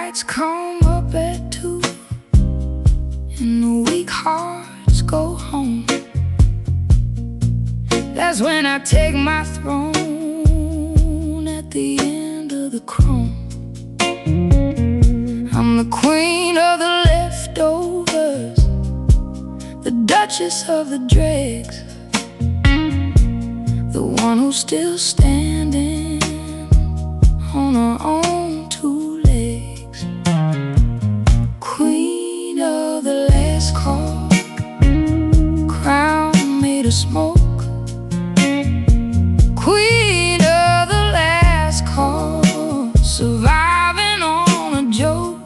lights come up at 2 and the weak hearts go home. That's when I take my throne at the end of the chrome. I'm the queen of the leftovers, the duchess of the dregs, the one who's still standing on her own 2 legs. Queen of the last call, crown made of smoke. Queen of the last call, surviving on a joke.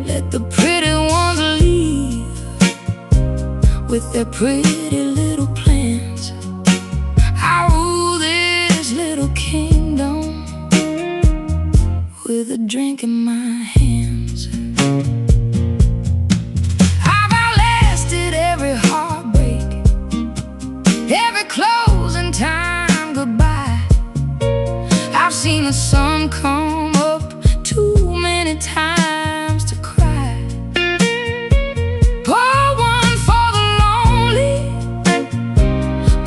Let the pretty ones leave with their pretty little plans. I rule this little kingdom with a drink in my hands. I've outlasted every heartbreak, every closing time goodbye. I've seen the sun come up too many times to cry. Pour one for the lonely,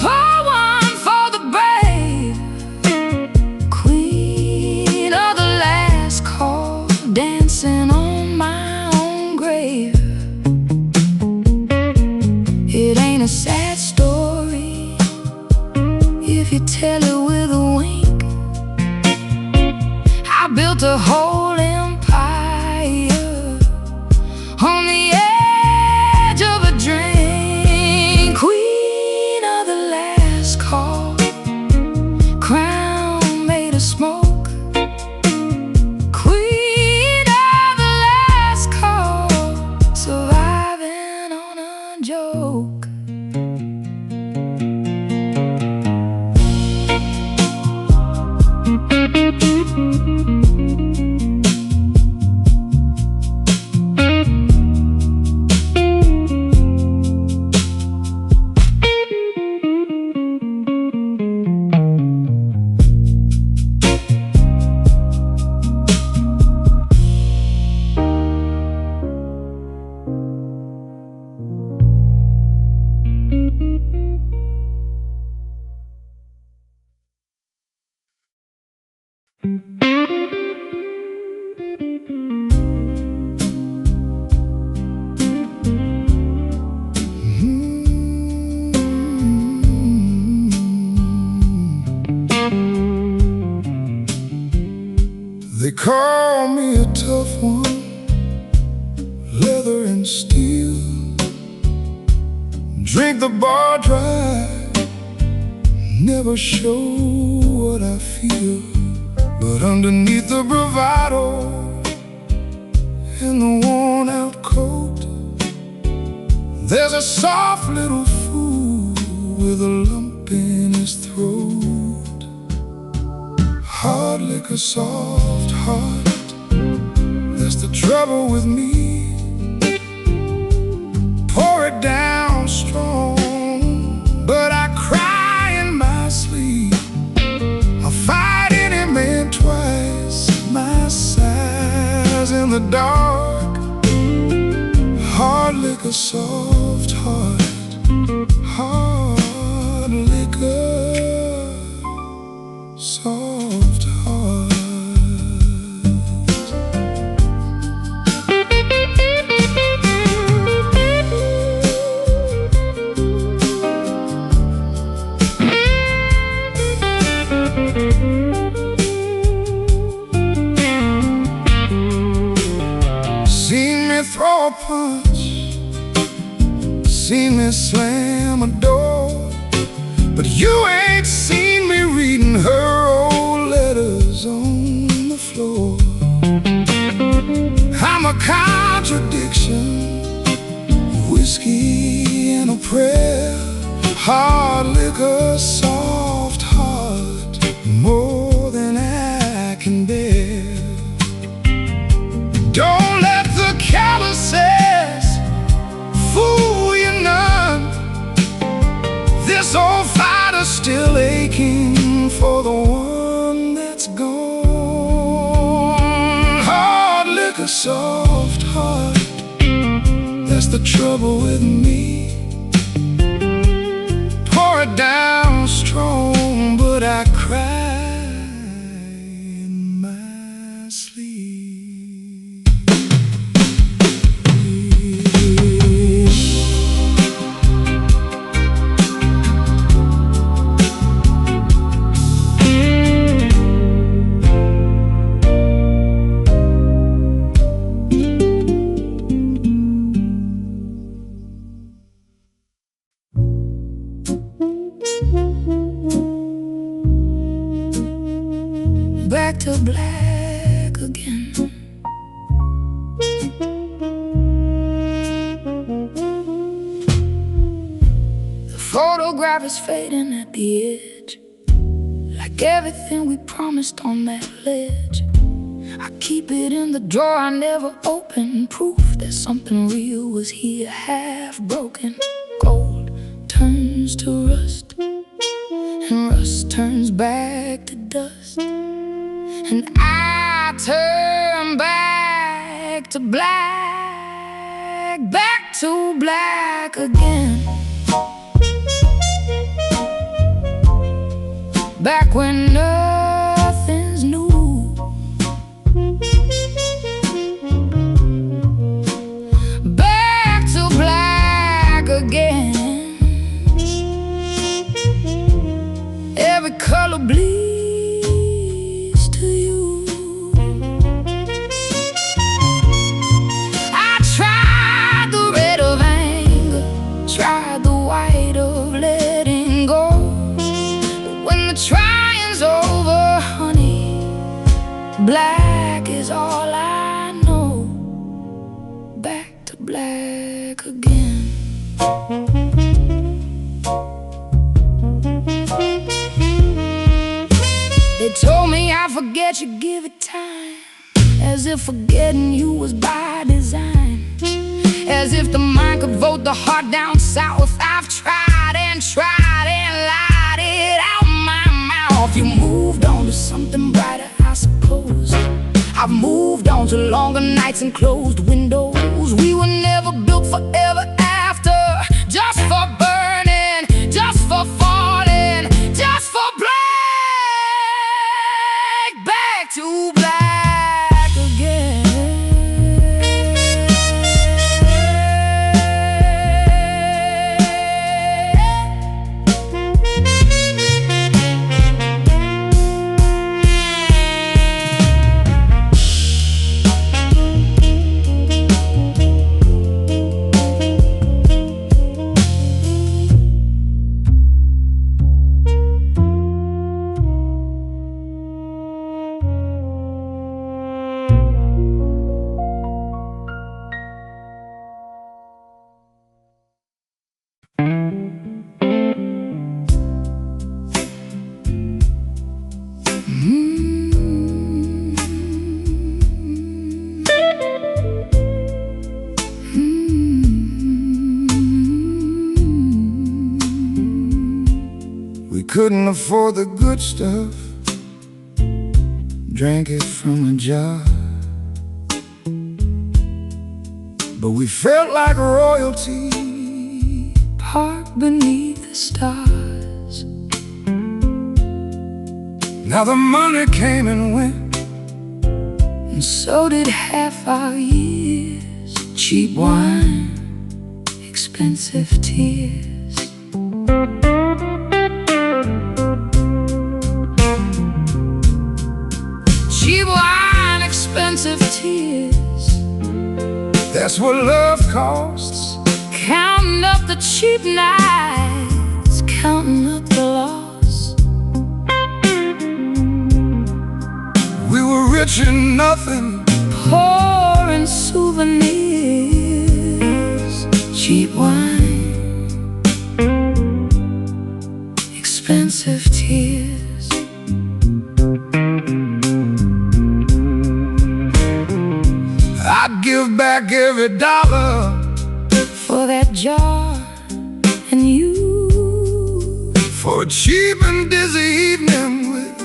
pour one for the brave. Queen of the last call, dancing on my own grave. It ain't a sad story if you tell it with a wink. I built a whole empire on the edge of a drink. Queen of the last call, crown made of smoke. Queen of the last call, surviving on a joke. They call me a tough one, leather and steel. Drink the bar dry, never show what I feel. But underneath the bravado and the worn out coat, there's a soft little fool with a lump in his throat. Hard liquor, soft heart, that's the trouble with me. Pour it down strong, but I cry in my sleep. I'll fight any man twice my size in the dark. Hard liquor, soft heart, hard liquor, soft heart. Seen me throw a punch, seen me slam a door, but you ain't seen me reading her old letters on the floor. I'm a contradiction, whiskey and a prayer. Hard liquor, soft heart, more than I can bear. Don't let the calluses fool you none. This old fighter's still aching for the one that's gone. a soft heart. That's the trouble with me. Pour it down strong, but I cry in my sleep. Back to black again. The photograph is fading at the edge, like everything we promised on that ledge. I keep it in the drawer I never opened, proof that something real was here, half broken. Gold turns to rust, and rust turns back to dust, and I turn back to black, back to black again. Back when nothing's new, back to black again. Every color bleeds to you. I tried the red of anger, tried the white of letting go. But when the trying's over, honey, black is all I know. Back to black again. They told me I forget you, give it time, as if forgetting you was by design, as if the mind could vote the heart down south. I've tried and lied it out my mouth. You moved on to something brighter, I suppose. I've moved on to longer nights and closed windows. We were never built forever after, just for burning, just for falling, just for black. Back to black again. We couldn't afford the good stuff, drank it from a jar, but we felt like royalty, Parked beneath the stars. now the money came and went, And so did half our years. Cheap wine, expensive tears. Cheap wine, expensive tears. that's what love costs. Counting up the cheap nights, counting up the loss. We were rich in nothing, Pouring souvenirs. Cheap wine, expensive tears. I'd give back every dollar For that jar and you. for a cheap and dizzy evening with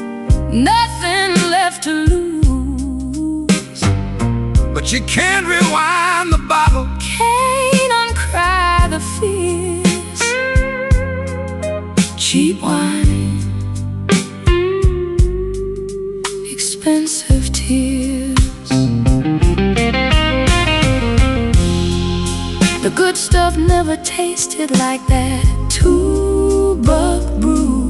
Nothing left to lose. but you can't rewind the bottle, can't uncry the fears. Cheap wine, expensive tears. The good stuff never tasted like that $2 brew.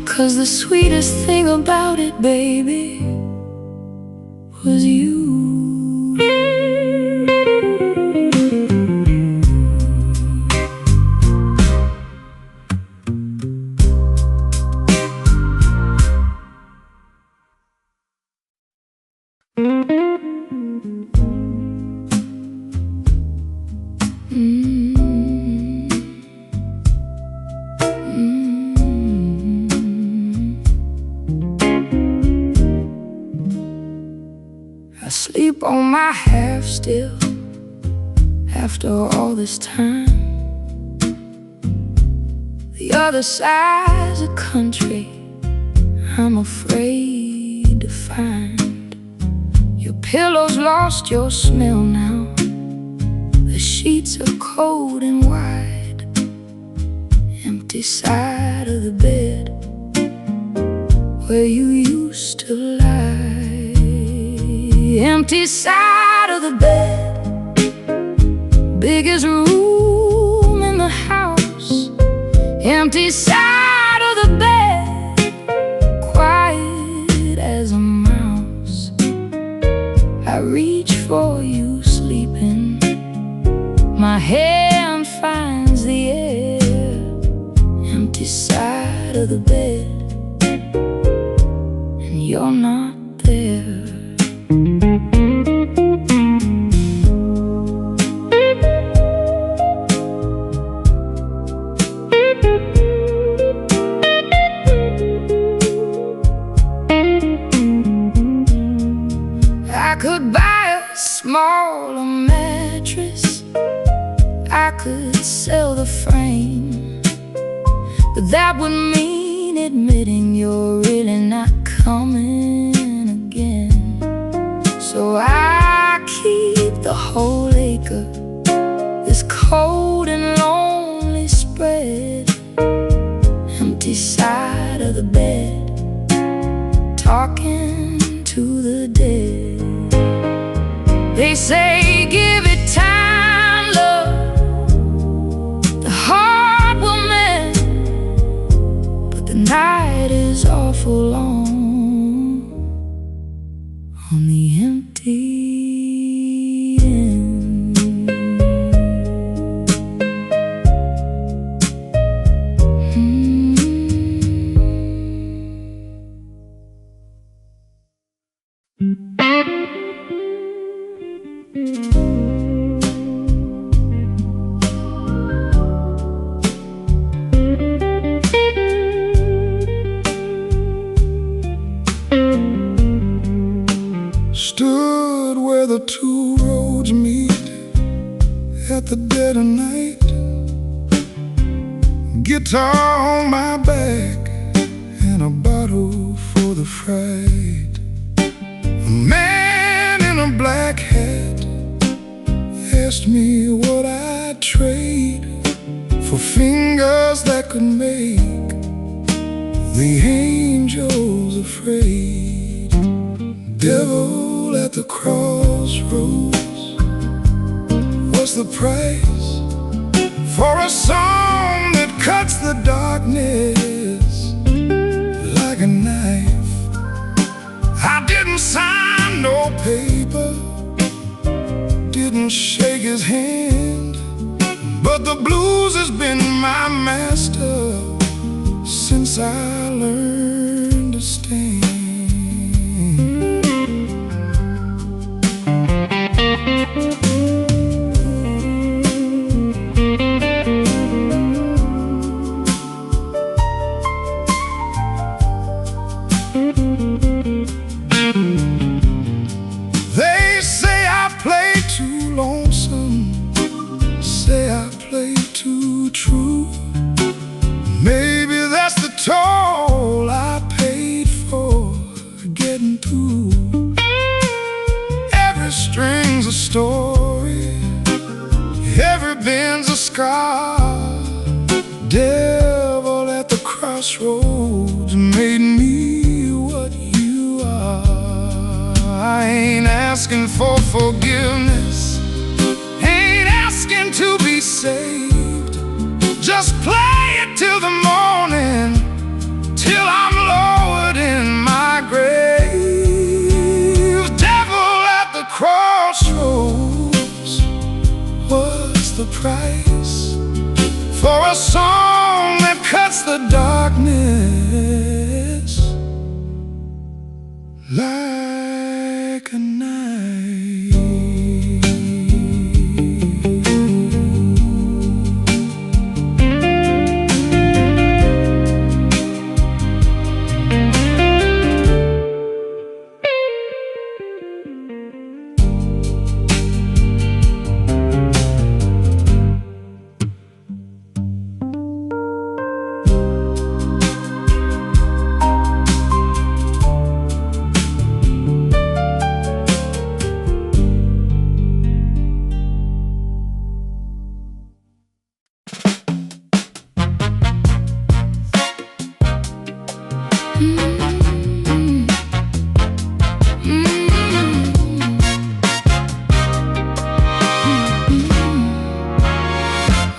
'Cause the sweetest thing about it, baby, was you. I sleep on my half still after all this time. The other side's a country I'm afraid to find. Your pillow's lost your smell now. The sheets are cold and wide. Empty side of the bed where you used to lie. Empty side of the bed, biggest room in the house. Empty side of the bed, quiet as a mouse. I reach for you sleeping, my hand finds the air. Empty side of the bed, and you're not there. I could buy a smaller mattress, I could sell the frame, but that would mean admitting you're really not coming again. So I keep the whole acre, this cold and lonely spread. Empty side of the bed, talking to the dead. They say give it time, love, the heart will mend, but the night is awful long on the empty end. Stood where the two roads meet at the dead of night. Guitar on my back and a bottle for the fright. A man in a black hat asked me what I'd trade for fingers that could make the angels afraid. Devil at the crossroads, what's the price for a song that cuts the darkness like a knife? I didn't sign no paper, didn't shake his hand, but the blues has been my master since I learned to stand. They say I play too lonesome, say I play too true. Maybe that's the toll I paid for getting through. Every scar. Devil at the crossroads made me what you are. I ain't asking for forgiveness, ain't asking to be saved. Just play it till the morning, till I'm lowered in my grave. Devil at the crossroads, what's the price for a song that cuts the darkness like a knife?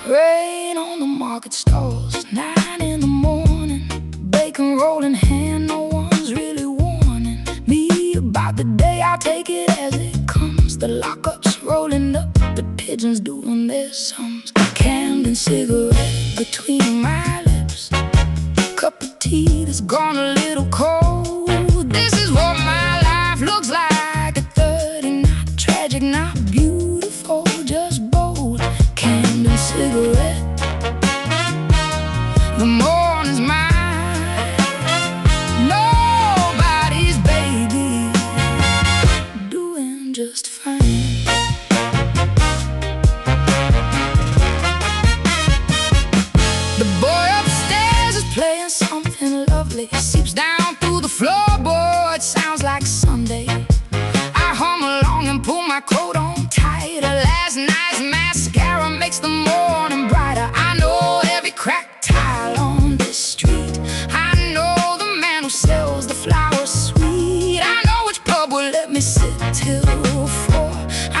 Rain on the market stalls, 9 in the morning. Bacon rolling hand, no one's really warning me about the day. I take it as it comes. The lockups rolling up, the pigeons doing their sums. Camden cigarette between my lips, cup of tea that's gone a little cold. This is what my life looks like at 30, not tragic, not beautiful, just bold. Camden cigarette, the morning's mine, nobody's baby, doing just fine. The boy upstairs is playing something lovely, seeps down through the floorboard, sounds like Sunday. I hum along and pull my coat on tighter. Last night's mascara makes the morning brighter. I know every cracked tile on this street. I know the man who sells the flowers sweet. I know which pub will let me sit till 4.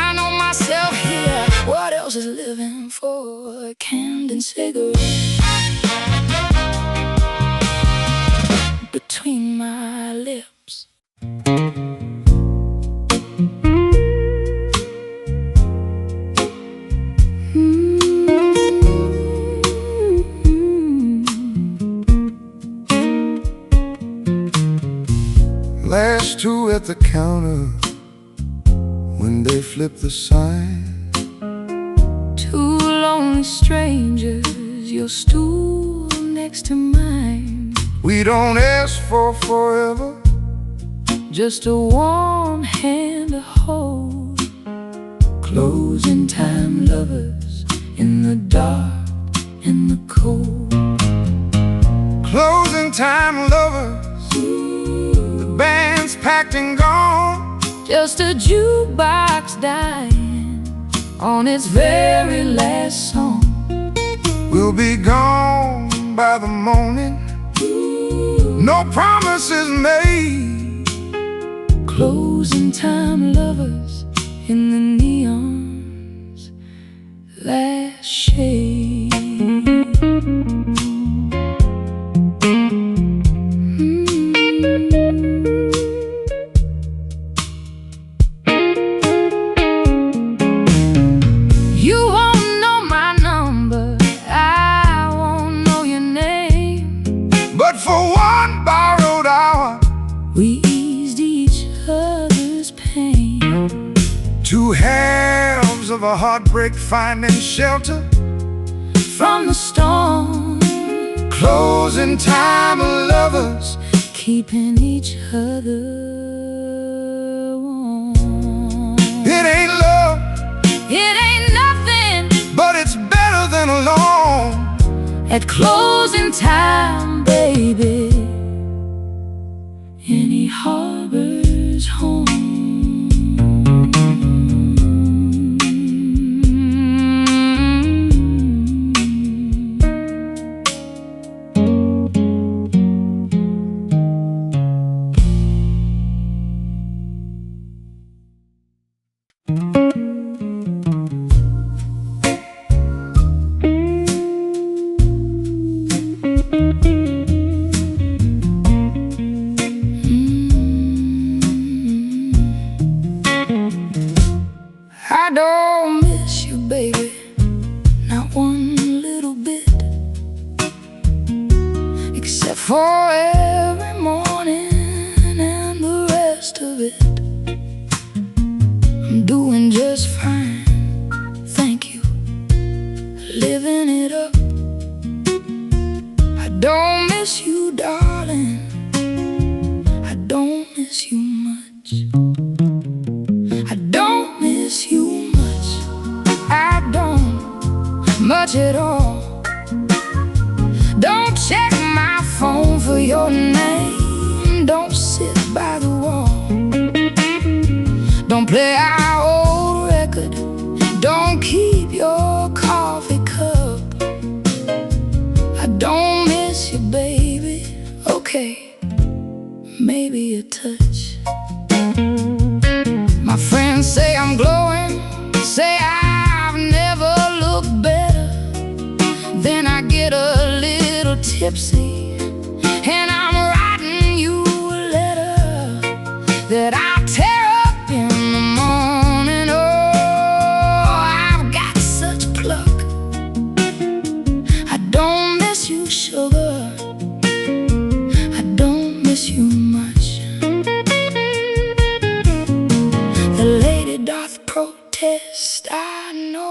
I know myself here, what else is living for? Camden cigarette between my lips. Last two at the counter when they flip the sign. Two lonely strangers, your stool next to mine. We don't ask for forever, Just a warm hand to hold. Closing time lovers in the dark and the cold. closing time lovers. The band's packed and gone. Just a jukebox dying on its very last song. We'll be gone by the morning. No promises made. Closing time lovers in the neon's last shade. You won't know my number, I won't know your name. But for one borrowed hour, We eased each other's pain. two halves of a heartbreak finding shelter From the storm, closing time lovers. keeping each other warm. It ain't love, It ain't nothing but it's better than alone. at closing time, baby. Any harbor's home. don't miss you, baby, not one little bit. Except for every morning and the rest of it. I'm doing just fine, thank you, living it up. I don't miss you, darling, I don't miss you much. I don't miss you much, I don't much at all. Don't check my phone for your name, don't sit by the wall. Don't play our old record, don't keep your coffee cup. I don't miss you, baby, okay, maybe a touch. My friends say I'm glowing, say I've never looked better. Then I get a little tipsy and I'm writing you a letter that I'll tear up in the morning. Oh, I've got such pluck. I don't miss you, sugar, I don't miss you much. The lady doth protest, I know,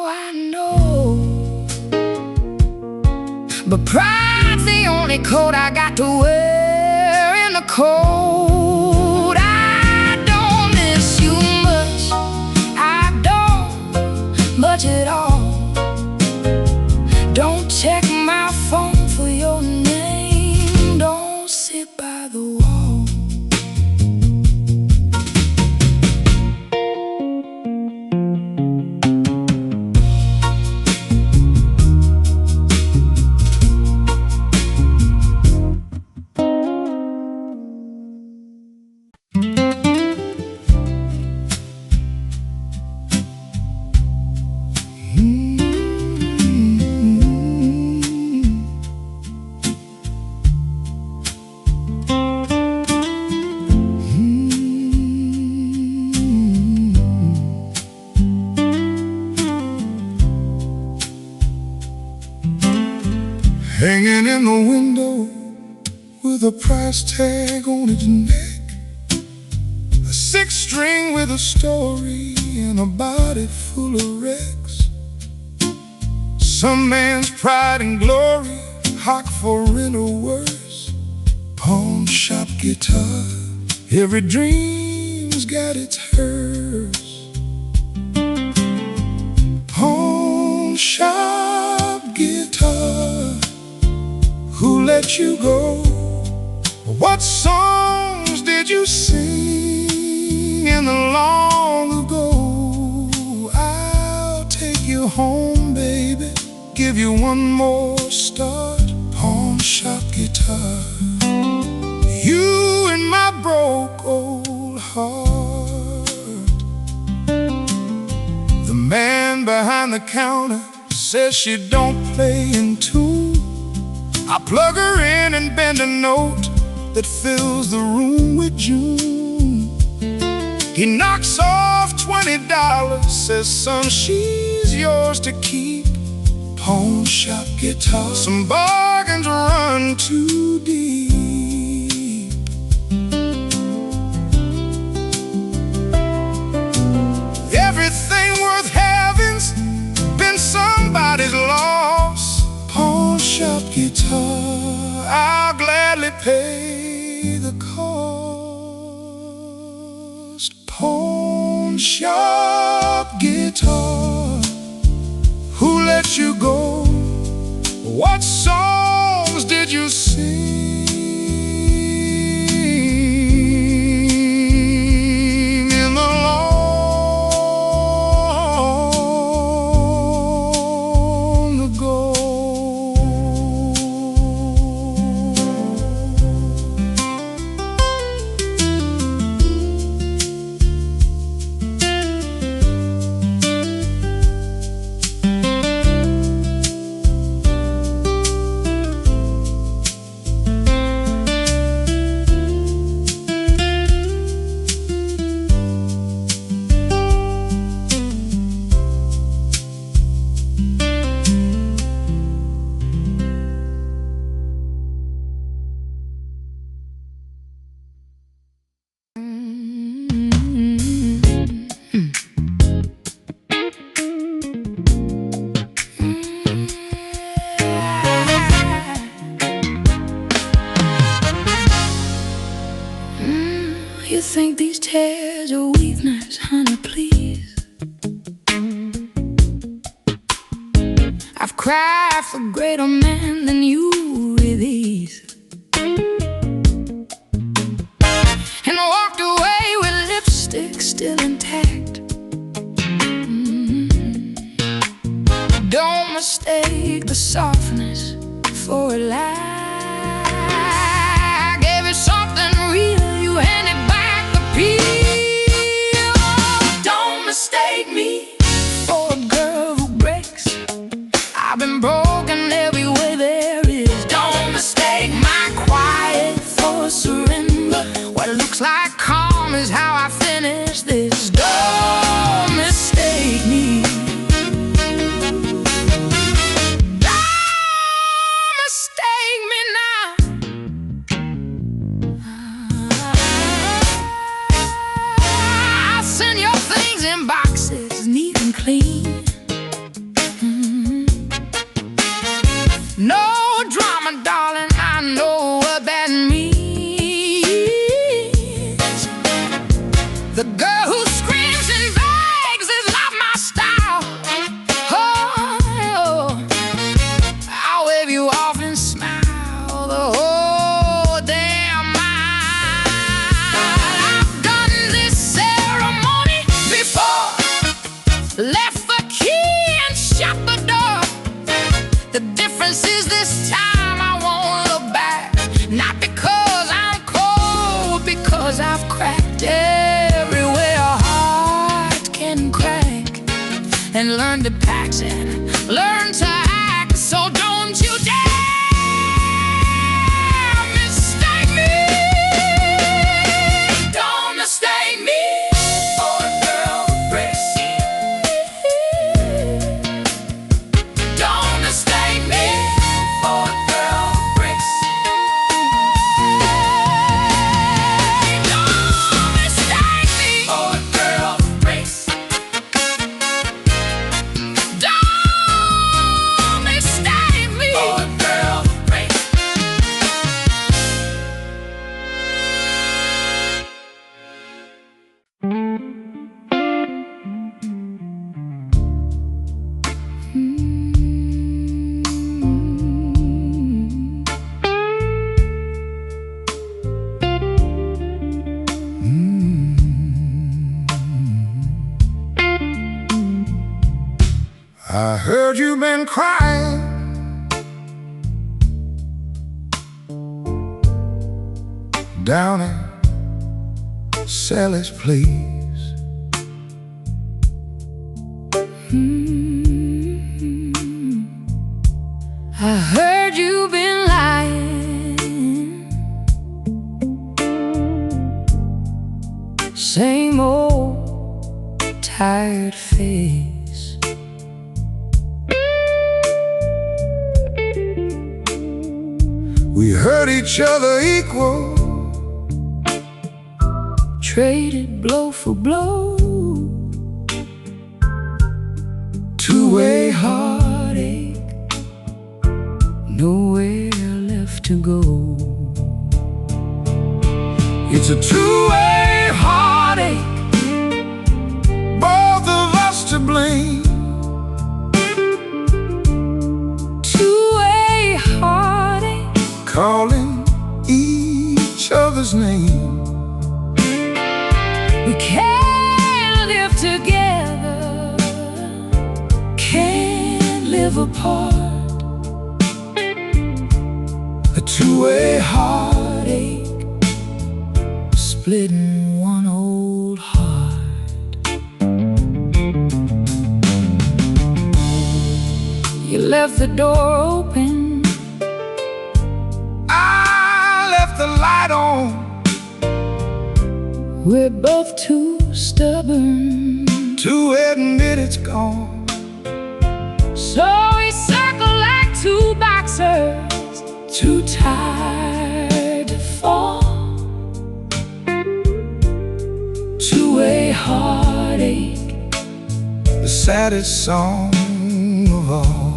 but pride's the only coat I got to wear in the cold. I don't miss you much, I don't much at all. Don't check my phone for your name, don't sit by the wall. Hanging in the window with a price tag on its neck, a six string with a story and a body full of wrecks. Some man's pride and glory, hock for rent or worse. Pawn shop guitar, every dream's got its hearse. Pawn shop guitar, who let you go? What songs did you sing in the long ago? I'll take you home, baby, give you one more start. Pawn shop guitar, you and my broke old heart. The man behind the counter says she don't play in tune. I plug her in and bend a note that fills the room with June. He knocks off $20, says, son, she's yours to keep. Pawn shop guitar, some bargains run too deep. Everything worth having's been somebody's loss. Pawn shop guitar, I'll gladly pay the cost. Pawn shop guitar, who let you go? What songs did you sing in the long ago? You think these tears are weakness, honey, please. I've cried for greater men than you with ease, and walked away with lipstick still intact. Don't mistake the softness for a lie. I gave you something real, you handed back the peel. Don't mistake me for a girl who breaks. I've been broken every way there is. Don't mistake my quiet for surrender. What looks like calm is how I finish this. Don't mistake me. Don't mistake me now. I'll send your things in boxes, neat and clean. No drama, darling, I know what that means. The girl who screams and begs is not my style. Oh, I'll wave you off and smile the whole damn mile. I've done this ceremony before, left the key and shut the door. The difference is this time I won't look back. Not because I'm cold, because I've cracked everywhere a heart can crack. And learn to pack and learn to act. So don't you dare mistake me. Don't mistake me for a girl who breaks. Don't mistake me for a girl who breaks. Don't mistake me for a girl who breaks. Don't mistake me for a girl who breaks. I heard you've been crying down at Sally's place. I heard you've been lying, same old tired face. We hurt each other equal, Traded blow for blow, two-way heartache, nowhere left to go. It's a two-way heartache, both of us to blame. Two-way heartache, Calling each other's name. we can't live together, can't live apart. A two-way heartache, splitting one old heart. You left the door open, I left the light on. we're both too stubborn, To admit it's gone. so we circle like two boxers, too tired to fall. Two-way heartache, The saddest song of all.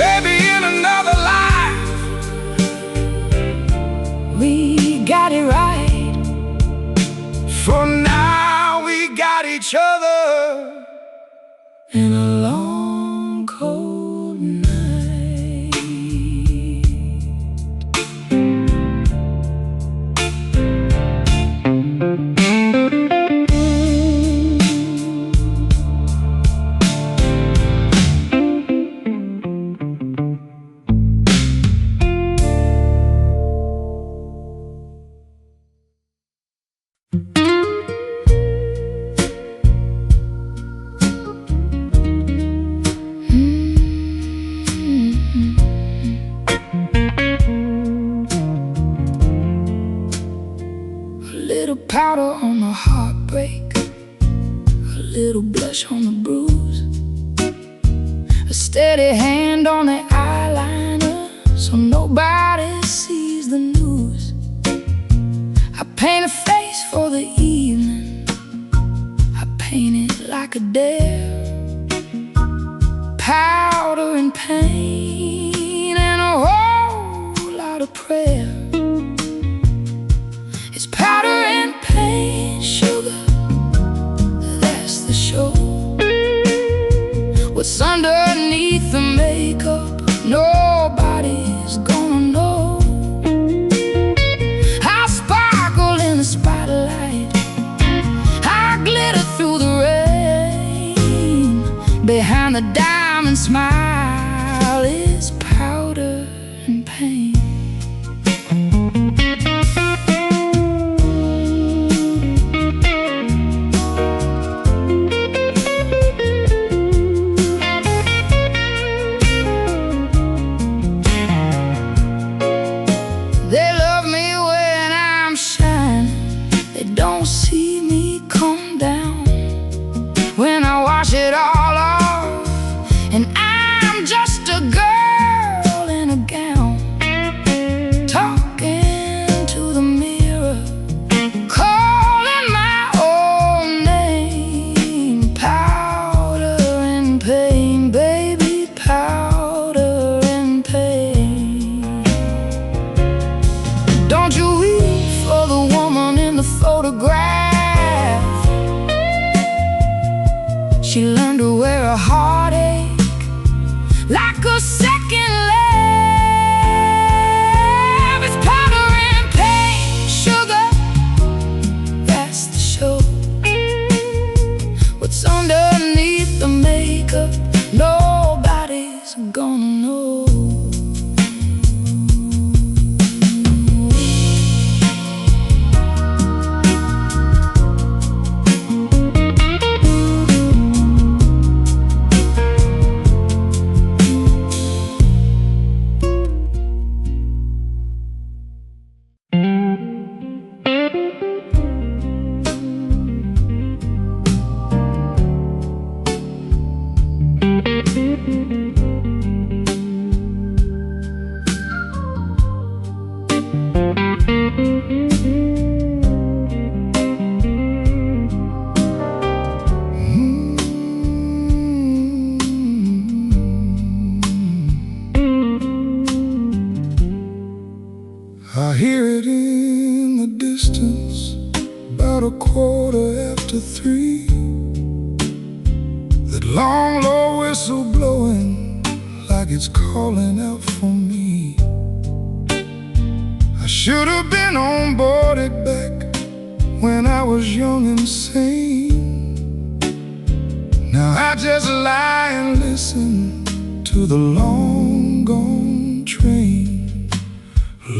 Maybe in another life got it right. For now we got each other In a long cold night. Powder on the heartbreak, a little blush on the bruise, a steady hand on the eyeliner so nobody sees the news. I paint a face for the evening, I paint it like a dare. Powder and paint and a whole lot of prayer. It's powder and paint, sugar, that's the show. What's underneath the makeup, nobody's gonna know. I sparkle in the spotlight, I glitter through the rain. Behind the diamond smile is powder and paint. Wash it all off, and I'm just a girl in a gown, talking to the mirror, calling my own name. Powder and paint, baby, powder and paint. Don't you weep for the woman in the photograph. She learned to wear a heartache like a second love. It's powder and paint, sugar, that's the show. What's underneath the makeup, nobody's gonna know. I hear it in the distance, about 3:15. That long, low whistle blowing like it's calling out for me. I should have been on board it back when I was young and sane. Now I just lie and listen to the long gone train.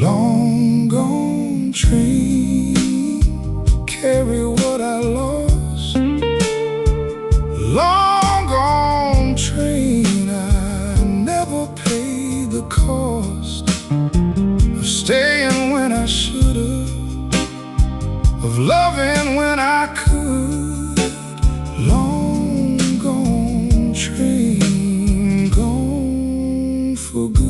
Long gone train, carry what I lost. Long gone train, I never paid the cost of staying when I should've, of loving when I could. Long gone train, gone for good.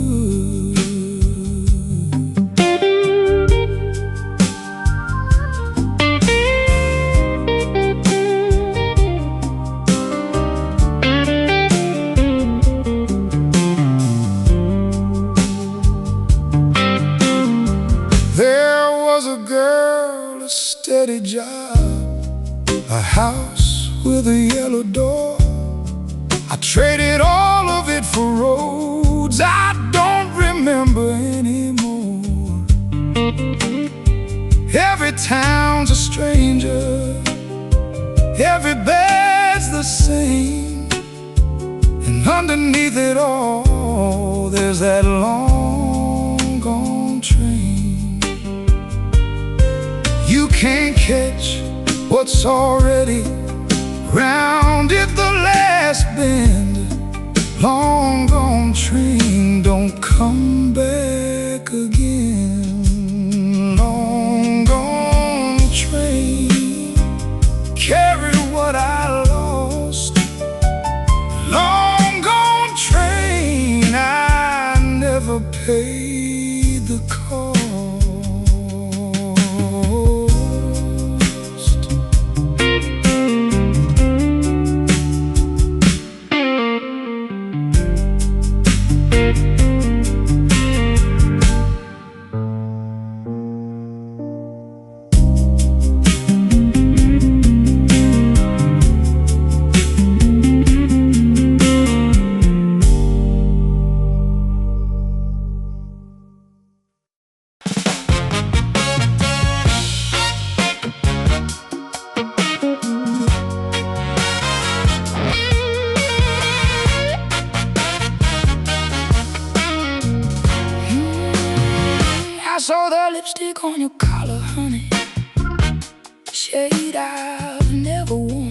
was a girl, a steady job, a house with a yellow door. I traded all of it for roads I don't remember anymore. Every town's a stranger, every bed's the same, and underneath it all there's that long gone train. You can't catch what's already rounded the last bend. Long gone train don't come back again. Long gone train carried what I lost. Long gone train, I never paid the cost. I saw the lipstick on your collar, honey, shade I've never worn.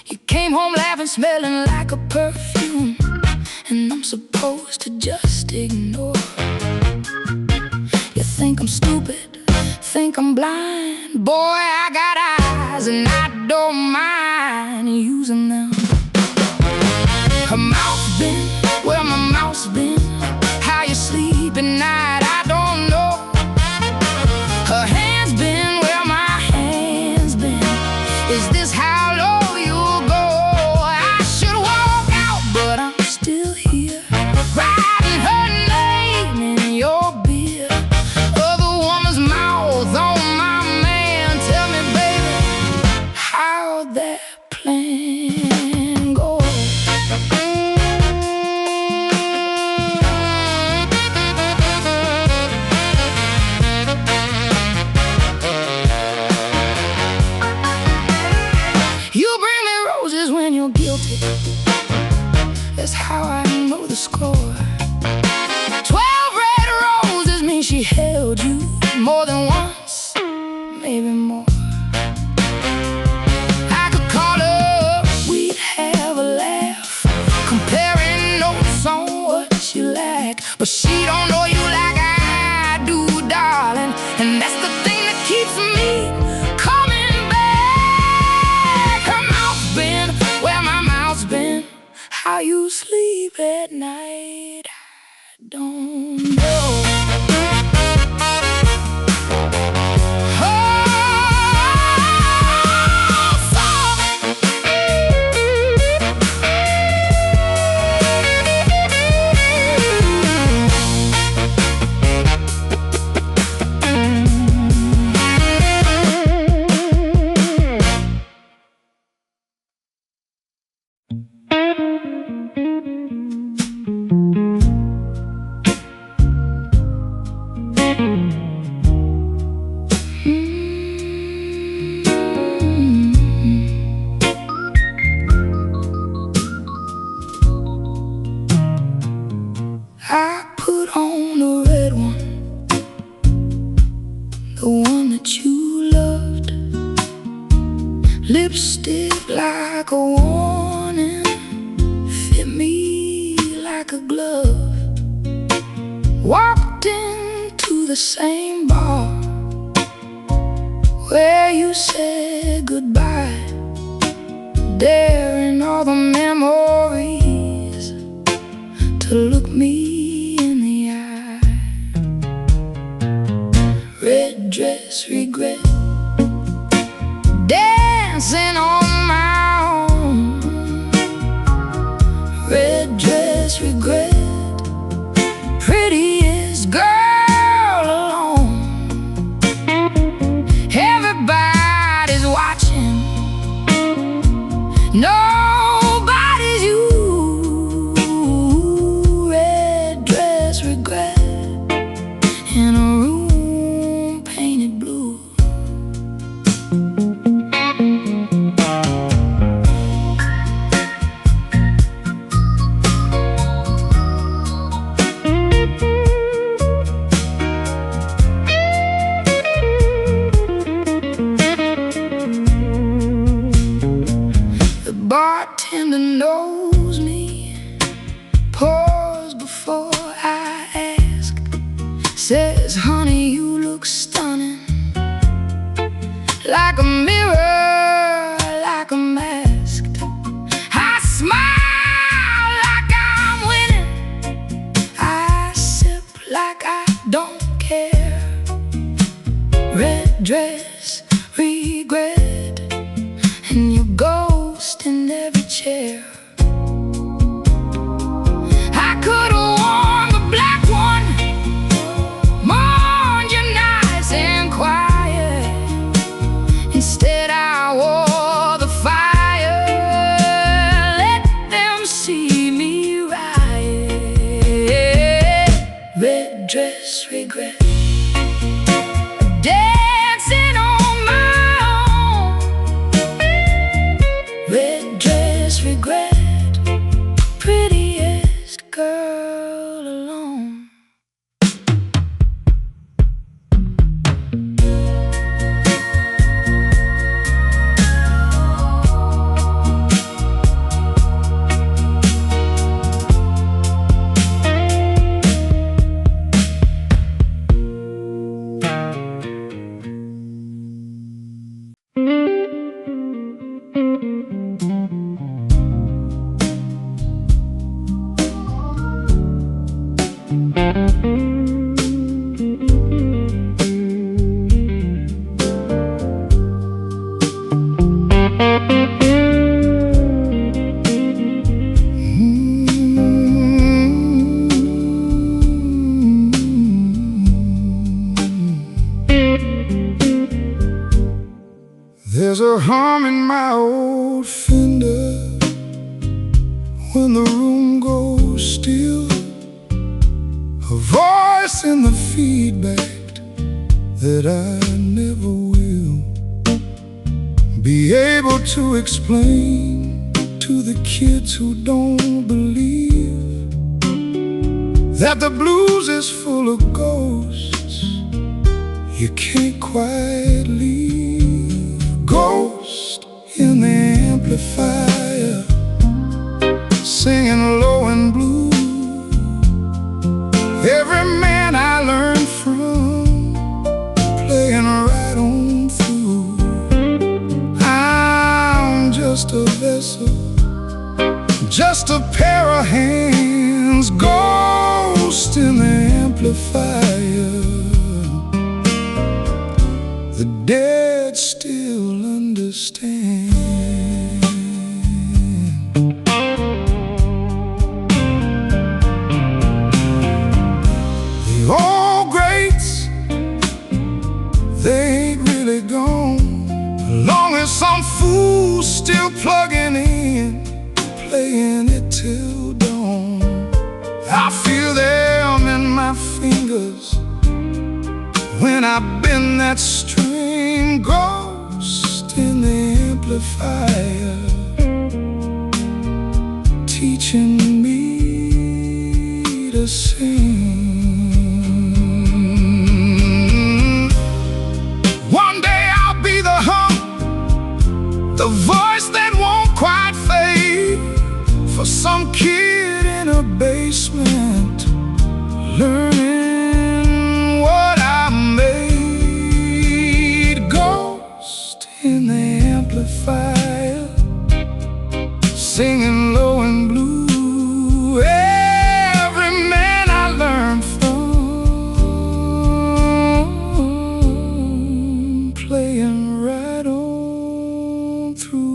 You came home laughing, smelling like a perfume, and I'm supposed to just ignore. You think I'm stupid, think I'm blind. Boy, I got eyes and I don't mind using them. Her mouth's been where my mouth's been. How you sleep at night, I don't know. Her hand's been where my hand's been. Is this how low you'll go? I should walk out, but I'm still here, writing her name in your beer. Other woman's mouth on my man. Tell me, baby, how'd that plan go? You bring me roses when you're guilty. That's how I know the score. 12 red roses mean she held you more than once, maybe more. I could call her up, we'd have a laugh, comparing notes on what you lack. But she don't know you like I do, darling, and that's the thing that keeps me coming back. Her mouth's been where my mouth's been. How you sleep at night, I don't know. I put on the red one, the one that you loved. Lipstick like a warning, fit me like a glove. Walked into the same bar where you said goodbye, daring all the memories to look me in the eye. Red dress, regret, dancing on my own. Red dress, regret, prettiest girl alone. like a mirror, like a mask. I smile like I'm winning. I sip like I don't care. Red dress, regret, and your ghost in every chair. I could've worn the black one, mourned you nice and quiet. Instead I wore the fire, let them see me riot. Red dress, regret, dancing on my own. Red dress, regret, prettiest girl alone. There's a hum in my old Fender when the room goes still, a voice in the feedback that I never will be able to explain to the kids who don't believe that the blues is full of ghosts you can't quite leave. Ghost in the amplifier, singing low and blue. Every man I learned from, playing right on through. I'm just a vessel, just a pair of hands. Ghost in the amplifier, the dead still understand. The old greats, they ain't really gone, long as some fool's still plugging in, playing it till dawn. I feel them in my fingers when I bend that string. Ghost in the amplifier, teaching me to sing. One day I'll be the hum, the voice that won't quite fade, for some kid in a basement learning what I made. Ghost in the amplifier, singing low and blue. Every man I learned from, playing right on through.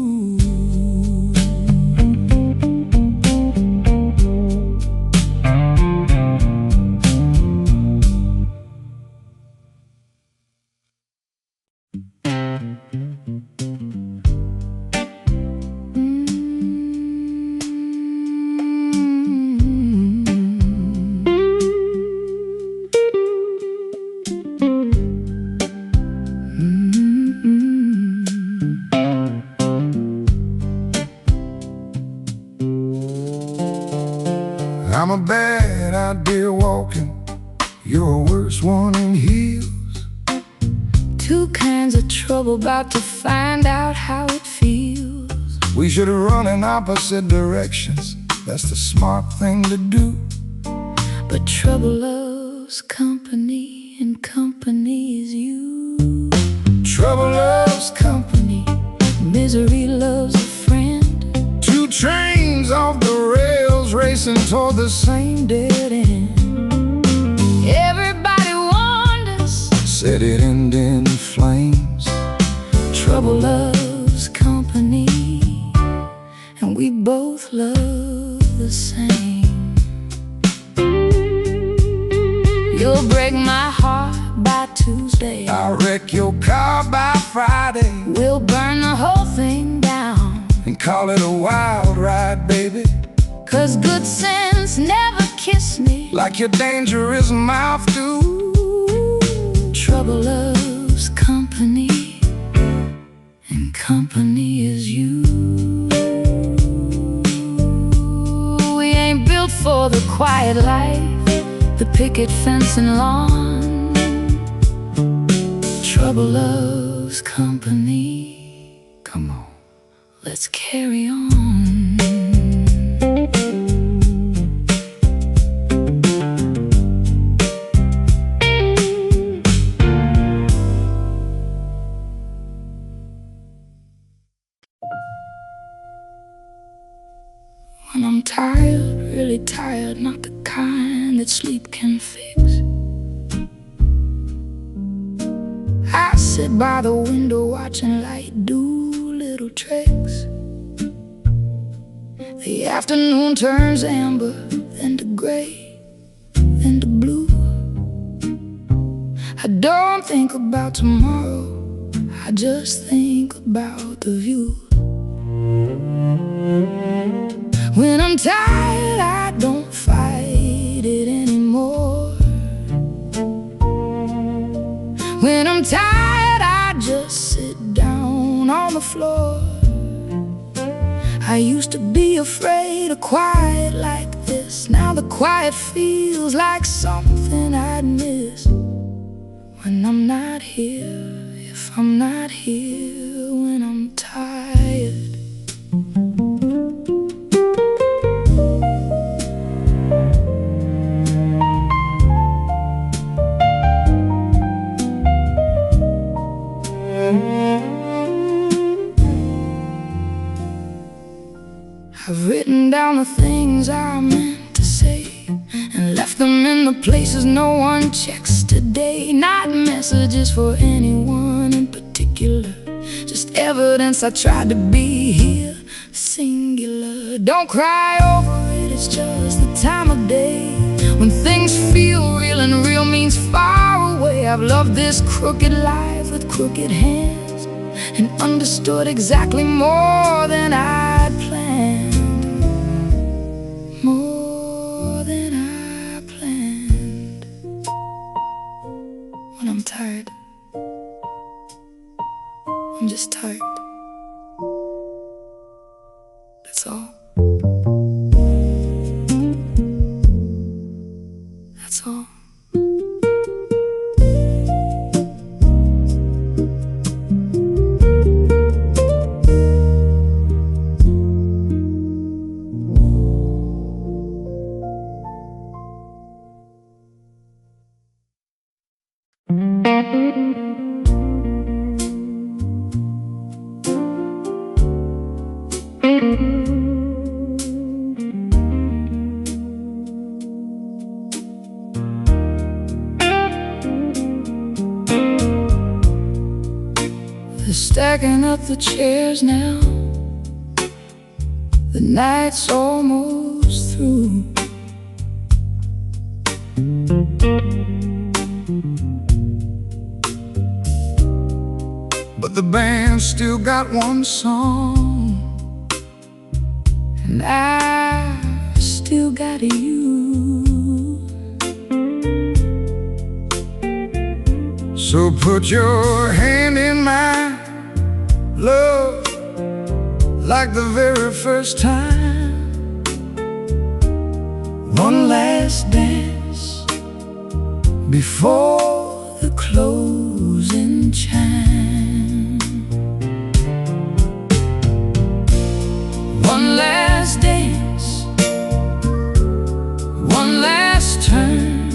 I'm a bad idea walking, you're a worse one in heels. Two kinds of trouble, about to find out how it feels. We should run in opposite directions, that's the smart thing to do. But trouble loves company, and company is you. Trouble loves misery loves a friend. Two trains off the rails racing toward the same dead end. Everybody wonders, Set it end in flames. trouble loves company, and we both love the same. You'll break my heart by Tuesday. I'll wreck your car by Friday We'll burn the whole thing down, and call it a wild ride, baby. 'cause good sense never kissed me Like your dangerous mouth do. Trouble loves company, and company is you. We ain't built for the quiet life, the picket fence and lawn. Trouble loves company. Come on. Let's carry on. When I'm tired, really tired, not the kind that sleep can fix, I sit by the window watching light do little tricks. The afternoon turns amber, then to gray, then to blue. I don't think about tomorrow, I just think about the view. When I'm tired, I don't fight it anymore. When I'm tired, I just sit down on the floor. I used to be afraid of quiet like this. Now the quiet feels like something I'd miss. When I'm not here, if I'm not here, when I'm tired. I've written down the things I meant to say and left them in the places no one checks today. Not messages for anyone in particular, just evidence I tried to be here, singular. Don't cry over it, it's just the time of day when things feel real and real means far away. I've loved this crooked life with crooked hands and understood exactly more than I'd planned. More than I planned. When I'm tired, I'm just tired. That's all. That's all. They're stacking up the chairs now. The night's almost through. But the band still got one song, And I still got you. so put your hand in mine, love, like the very first time. One last dance before the closing chime. One last dance, one last turn,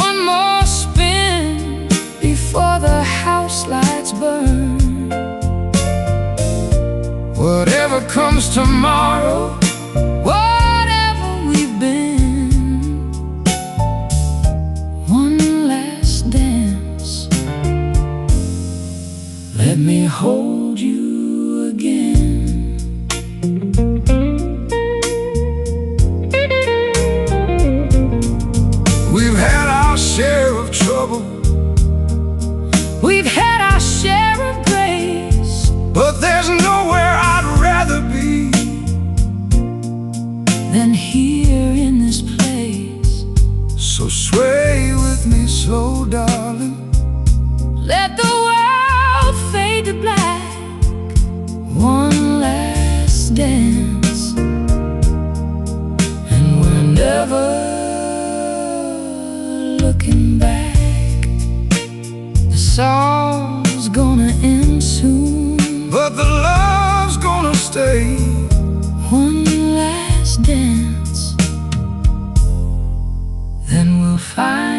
one more spin before the house lights burn. comes tomorrow, whatever we've been, one last dance. Let me hold you again. We've had our share of trouble, we've had our share of grace, but there's nowhere I'd rather be than here in this place. So sway with me slow, darling. Let the world fade to black. One last dance, and we're never looking back. The song's gonna end soon, but the love's gonna stay. One last dance, then we'll find